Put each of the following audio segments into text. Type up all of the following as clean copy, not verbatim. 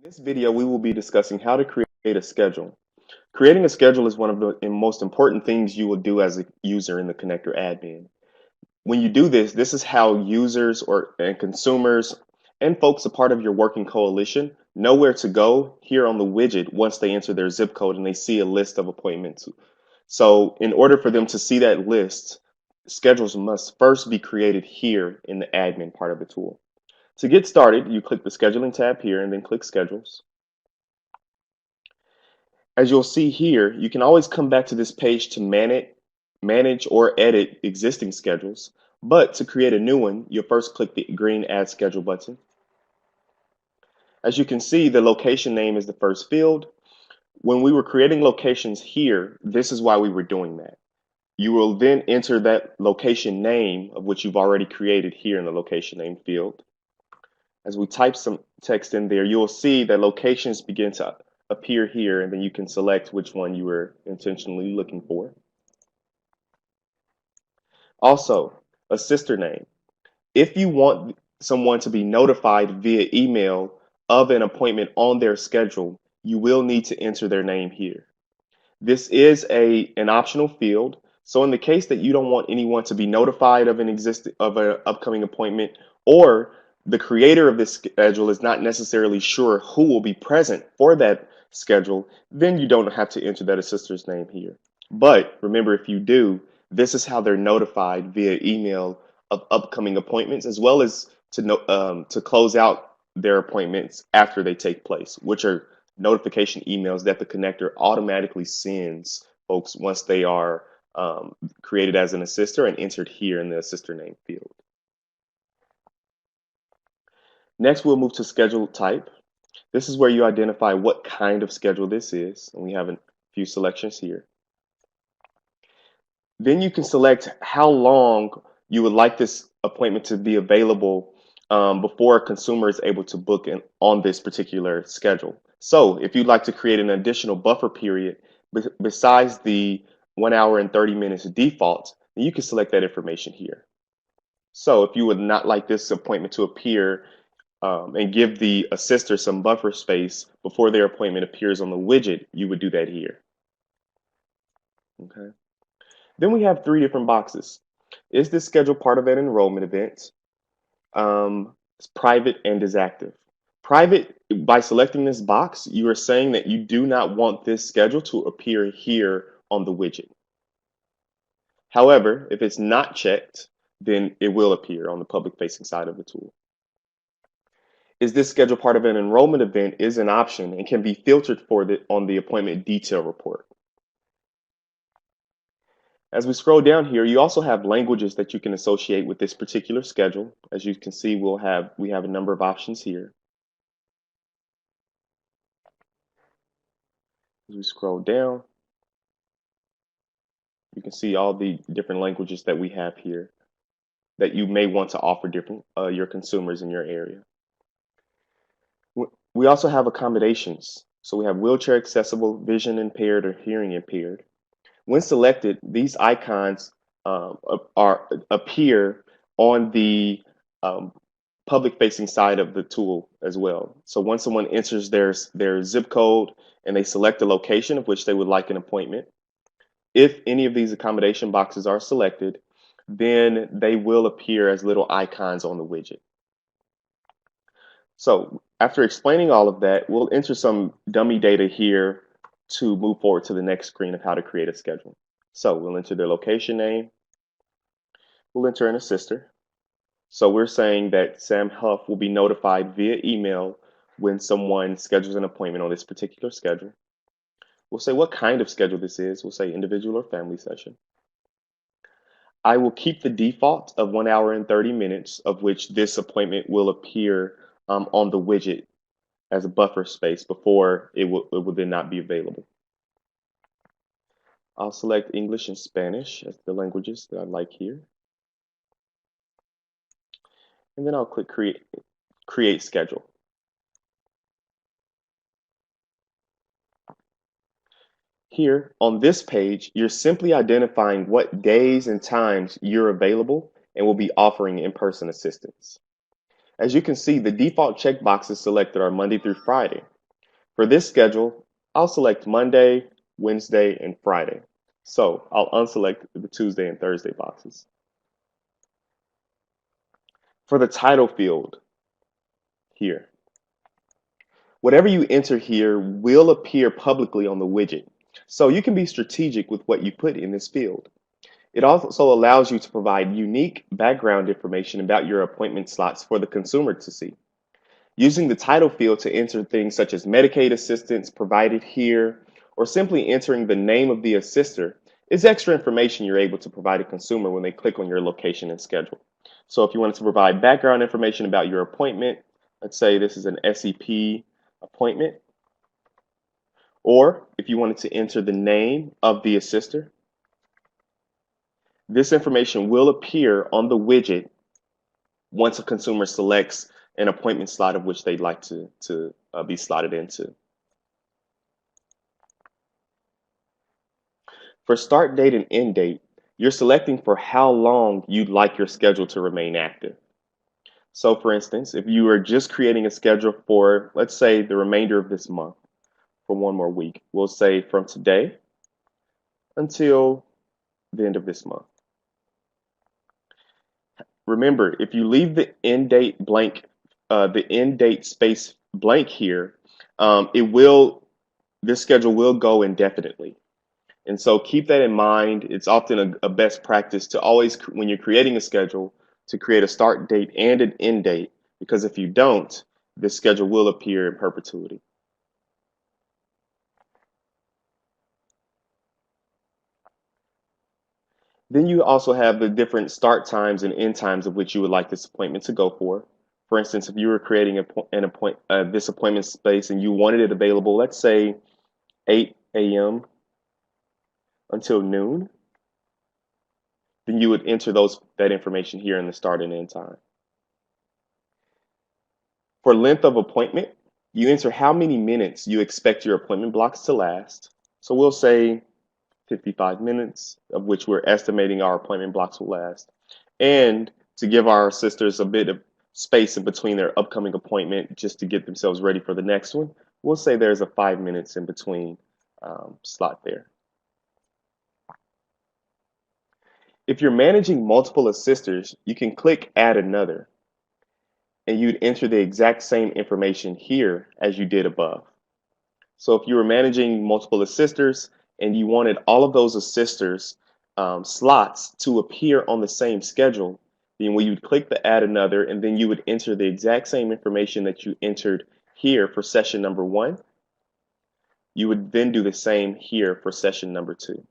In this video, we will be discussing how to create a schedule. Creating a schedule is one of the most important things you will do as a user in the connector admin. When you do this, this is how users and consumers and folks a part of your working coalition know where to go here on the widget once they enter their zip code and they see a list of appointments. So in order for them to see that list, schedules must first be created here in the admin part of the tool. To get started, you click the scheduling tab here and then click schedules. As you'll see here, you can always come back to this page to manage or edit existing schedules, but to create a new one, you'll first click the green Add Schedule button. As you can see, the location name is the first field. When we were creating locations here, this is why we were doing that. You will then enter that location name of which you've already created here in the location name field. As we type some text in there, you'll see that locations begin to appear here, and then you can select which one you were intentionally looking for. Also, a sister name. If you want someone to be notified via email of an appointment on their schedule, you will need to enter their name here. This is an optional field, so in the case that you don't want anyone to be notified of an upcoming appointment, or the creator of this schedule is not necessarily sure who will be present for that schedule, then you don't have to enter that assister's name here. But remember, if you do, this is how they're notified via email of upcoming appointments, as well as to close out their appointments after they take place, which are notification emails that the connector automatically sends folks once they are created as an assister and entered here in the assister name field. Next, we'll move to schedule type. This is where you identify what kind of schedule this is, and we have a few selections here. Then you can select how long you would like this appointment to be available before a consumer is able to book on this particular schedule. So if you'd like to create an additional buffer period besides the 1 hour and 30 minutes default, then you can select that information here. So if you would not like this appointment to appear and give the assister some buffer space before their appointment appears on the widget, you would do that here. Okay. Then we have 3 different boxes. Is this schedule part of an enrollment event? It's private and is active. Private, by selecting this box, you are saying that you do not want this schedule to appear here on the widget. However, if it's not checked, then it will appear on the public facing side of the tool. Is this schedule part of an enrollment event is an option and can be filtered for on the appointment detail report. As we scroll down here, you also have languages that you can associate with this particular schedule. As you can see, we have a number of options here. As we scroll down, you can see all the different languages that we have here that you may want to offer your consumers in your area. We also have accommodations. So we have wheelchair accessible, vision impaired, or hearing impaired. When selected, these icons appear on the public-facing side of the tool as well. So once someone enters their zip code and they select the location of which they would like an appointment, if any of these accommodation boxes are selected, then they will appear as little icons on the widget. So after explaining all of that, we'll enter some dummy data here to move forward to the next screen of how to create a schedule. So we'll enter their location name. We'll enter an assister. So we're saying that Sam Huff will be notified via email when someone schedules an appointment on this particular schedule. We'll say what kind of schedule this is. We'll say individual or family session. I will keep the default of 1 hour and 30 minutes, of which this appointment will appear on the widget as a buffer space before it will then not be available. I'll select English and Spanish as the languages that I like here. And then I'll click create schedule. Here on this page, you're simply identifying what days and times you're available and will be offering in-person assistance. As you can see, the default checkboxes selected are Monday through Friday. For this schedule, I'll select Monday, Wednesday, and Friday. So I'll unselect the Tuesday and Thursday boxes. For the title field here, whatever you enter here will appear publicly on the widget. So you can be strategic with what you put in this field. It also allows you to provide unique background information about your appointment slots for the consumer to see. Using the title field to enter things such as Medicaid assistance provided here, or simply entering the name of the assister is extra information you're able to provide a consumer when they click on your location and schedule. So if you wanted to provide background information about your appointment, let's say this is an SEP appointment, or if you wanted to enter the name of the assister, this information will appear on the widget once a consumer selects an appointment slot of which they'd like to be slotted into. For start date and end date, you're selecting for how long you'd like your schedule to remain active. So for instance, if you are just creating a schedule for, let's say, the remainder of this month, for one more week, we'll say from today until the end of this month. Remember, if you leave the end date blank, the end date space blank here, this schedule will go indefinitely. And so keep that in mind. It's often a best practice to always, when you're creating a schedule, to create a start date and an end date, because if you don't, this schedule will appear in perpetuity. Then you also have the different start times and end times of which you would like this appointment to go for. For instance, if you were creating this appointment space and you wanted it available, let's say 8 a.m. until noon, then you would enter that information here in the start and end time. For length of appointment, you enter how many minutes you expect your appointment blocks to last. So we'll say 55 minutes, of which we're estimating our appointment blocks will last. And to give our sisters a bit of space in between their upcoming appointment just to get themselves ready for the next one, we'll say there's a 5 minutes in between slot there. If you're managing multiple assisters, you can click Add Another, and you'd enter the exact same information here as you did above. So if you were managing multiple assisters and you wanted all of those assisters slots to appear on the same schedule, then you'd click the Add Another, and then you would enter the exact same information that you entered here for session number 1. You would then do the same here for session number 2.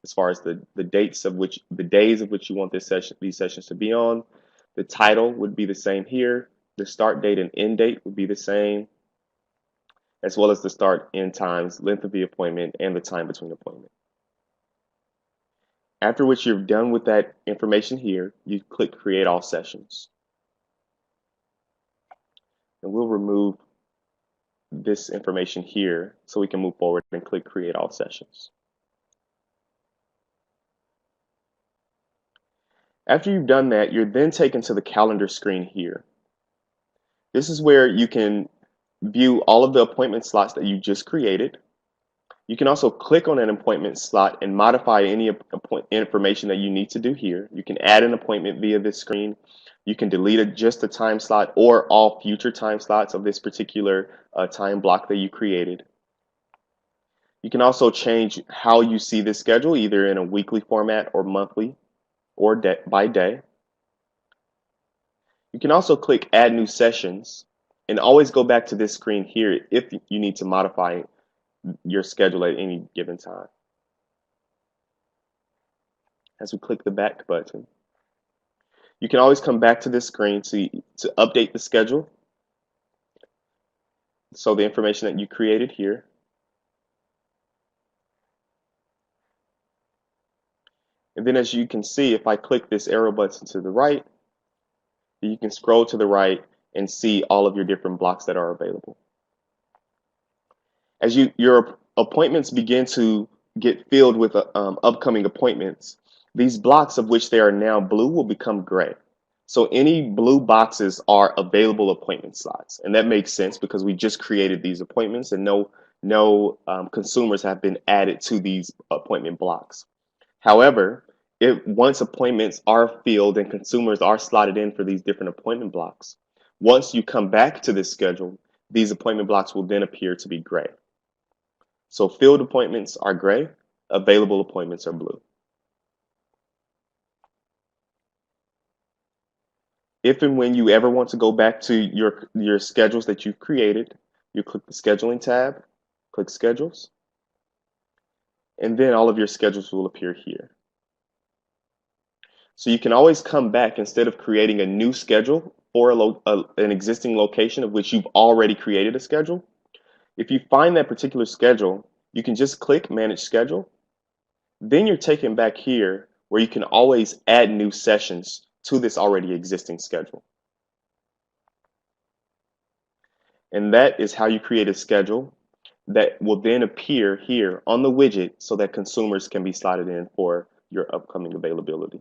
As far as the days of which you want these sessions to be on. The title would be the same here. The start date and end date would be the same, as well as the start, end times, length of the appointment, and the time between appointments. After which you're done with that information here, you click Create All Sessions. And we'll remove this information here so we can move forward and click Create All Sessions. After you've done that, you're then taken to the calendar screen here. This is where you can view all of the appointment slots that you just created. You can also click on an appointment slot and modify any information that you need to do here. You can add an appointment via this screen. You can delete just a time slot or all future time slots of this particular time block that you created. You can also change how you see this schedule, either in a weekly format or monthly or by day. You can also click Add New Sessions and always go back to this screen here if you need to modify your schedule at any given time. As we click the back button, you can always come back to this screen to update the schedule. So the information that you created here. And then as you can see, if I click this arrow button to the right, you can scroll to the right and see all of your different blocks that are available. As your appointments begin to get filled with upcoming appointments, these blocks, of which they are now blue, will become gray. So any blue boxes are available appointment slots, and that makes sense because we just created these appointments, and no consumers have been added to these appointment blocks. However, if once appointments are filled and consumers are slotted in for these different appointment blocks, once you come back to this schedule, these appointment blocks will then appear to be gray. So filled appointments are gray, available appointments are blue. If and when you ever want to go back to your schedules that you've created, you click the scheduling tab, click schedules, and then all of your schedules will appear here. So you can always come back instead of creating a new schedule for an existing location of which you've already created a schedule. If you find that particular schedule, you can just click Manage Schedule. Then you're taken back here where you can always add new sessions to this already existing schedule. And that is how you create a schedule that will then appear here on the widget so that consumers can be slotted in for your upcoming availability.